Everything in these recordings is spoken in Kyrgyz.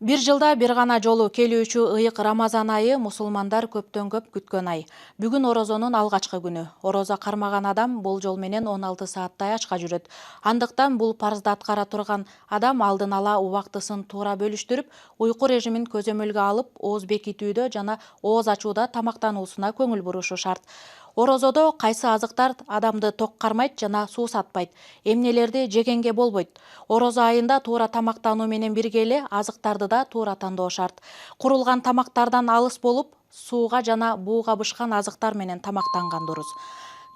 Bir жылда bir гана жолу келүүчү ыйык Рамазан айы мусулмандар көптөн көп күткөн ай. Бүгүн орозонун алгачкы күнү. Орозо кармаган адам болжол менен 16 сааттай ачка жүрөт. Андыктан бул парзды аткара турган адам алдын ала убактысын туура бөлүштүрүп, уйку режимин көзөмөлгө алып, ооз бекитүүдө жана ооз ачууда тамактануусуна көңүл бурушу шарт. Орозодо кайсы азыктар адамды ток кармайт жана суусатпайт, эмнелерди жегенге болбойт. Орозо айында туура тамактануу менен бирге эле азыктарды да туура тандоо шарт. Курулган тамактардан алыс болуп, сууга жана бууга бышкан азыктар менен тамактанган дурус.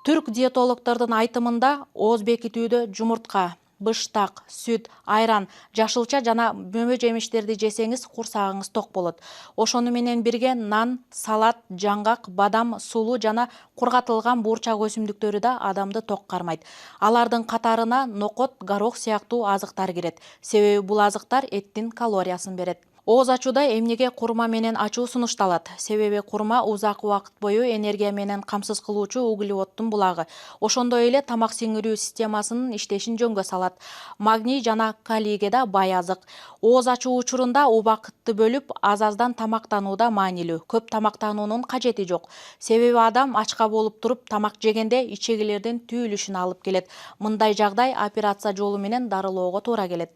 Түрк диетологдордун айтымында ооз бекитүүдө жумуртка, быштак, сүт, айран, жашылча жана мөмө жемиштерди жесеңиз курсагыңыз ток болот. Ошону менен бирге нан, салат, жаңгак, бадам, сулуу жана кургатылган буурчак өсүмдүктөрү да адамды ток кармайт. Алардын катарына нокот, горох сыяктуу азыктар кирет. Себеби бул азыктар эттин калориясын берет. Ооз ачууда эмнеге курма менен ачуу сунушталат? Себеби курма узак убакыт бою энергия менен камсыз кылуучу углеводдун булагы. Ошондой эле тамак сиңирүү системасынын иштешин жөнгө салат. Магний жана калийге да бай азык. Ооз ачуу учурунда убакытты бөлүп, аз-аздан тамактанууда маанилүү. Көп тамактануунун кажети жок. Себеби адам ачка болуп туруп тамак жегенде ичегилердин түйүлүшүнө алып келет. Мындай жагдай операция жолу менен дарылоого туура келет.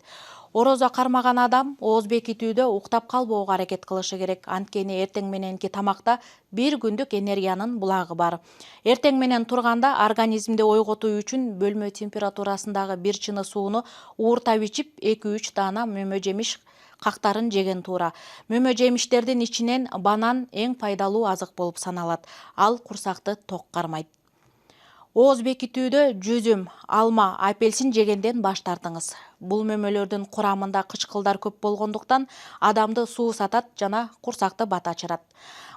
Орозо кармаган адам ооз бекитүүдө уктап калбоого аракет кылышы керек. Анткени эртең мененки тамакта бир күндүк энергиянын булагы бар. Эртең менен турганда организмди ойготуу үчүн бөлмө температурасындагы бир чыны сууну ууртап ичип, 2-3 даана мөмө жемиш кактарын жеген туура. Мөмө жемиштердин ичинен банан эң пайдалуу азык болуп саналат. Ал курсакты ток кармайт. Ооз бекитүүдө жүзүм, алма, апельсин жегенден баш тартыңыз. Бул мөмөлөрдүн курамында кычкылдар көп болгондуктан адамды суусатат жана курсакты батачырат.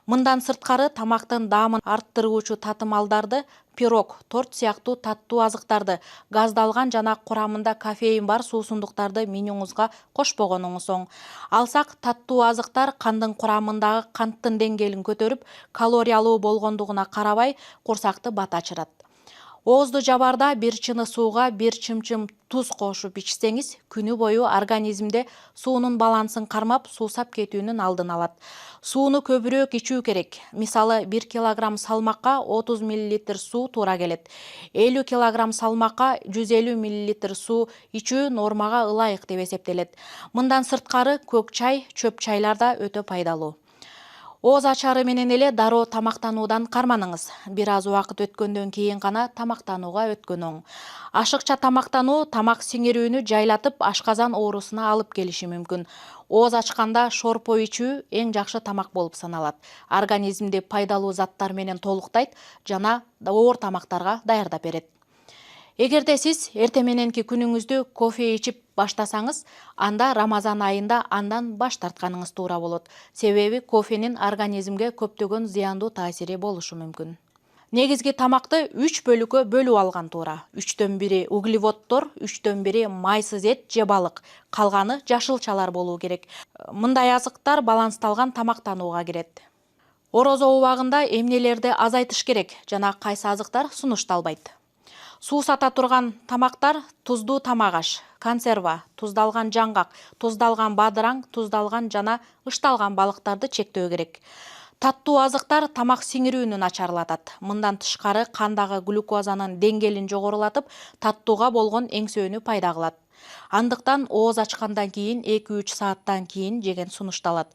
Мындан сырткары тамактын даамын арттыруучу татымалдарды, пирог, торт сыяктуу таттуу азыктарды, газдалган жана курамында кофеин бар суусундуктарды менюңузга кошпогонуңуз оң. Алсак таттуу азыктар кандын курамындагы канттын деңгээлин көтөрүп, калориялуу болгондугуна карабай курсакты батачырат. Оозду жабарда бир чыны сууга бир чымчым туз кошуп ичсеңиз, күнү бою организмде суунун балансын кармап, суусап кетүүнүн алдын алат. Сууну көбүрөөк ичүү керек. Мисалы, 1 килограмм салмакка 30 мл суу туура келет. 50 килограмм салмакка 150 мл суу ичүү нормага ылайык деп эсептелет. Мындан сырткары көк чай, чөп чайлар да өтө пайдалуу. Ооз ачары менен эле дароо тамактануудан карманыңыз. Бир аз убакыт өткөндөн кийин гана тамактанууга өткөн оң. Ашыкча тамактануу тамак сиңирүүнү жайлатып, ашказан оорусуна алып келиши мүмкүн. Ооз ачканда шорпо ичүү эң жакшы тамак болуп саналат. Организмди пайдалуу заттар менен толуктайт жана оор тамактарга даярдап берет. Эгерде сиз эртең мененки күнүңүздү кофе ичип баштасаңыз, анда Рамазан айында андан баш тартканыңыз туура болот. Себеби кофенин организмге көптөгөн зыяндуу таасири болушу мүмкүн. Негизги тамакты 3 бөлүккө бөлүп алган туура. 3төн бири углеводдор, 3төн бири майсыз эт же балык, калганы жашылчалар болуу керек. Мындай азыктар балансталган тамактанууга кирет. Орозо убагында эмнелерди азайтыш керек жана кайсы азыктар сунушталбайт? Суусата турган тамактар: туздуу тамак аш, консерва, туздалган жаңгак, туздалган бадыраң, туздалган жана ышталган балыктарды чектөө керек. Таттуу азыктар тамак сиңирүүнү начарлатат. Мындан тышкары кандагы глюкозанын деңгээлин жогорулатып, таттууга болгон эңсөөнү пайда кылат. Андыктан ооз ачкандан кийин 2-3 сааттан кийин жеген сунушталат.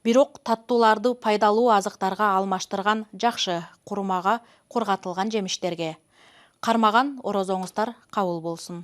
Бирок таттууларды пайдалуу азыктарга алмаштырган жакшы: курмага, кургатылган жемиштерге. Кармаган орозоңуздар кабыл болсун.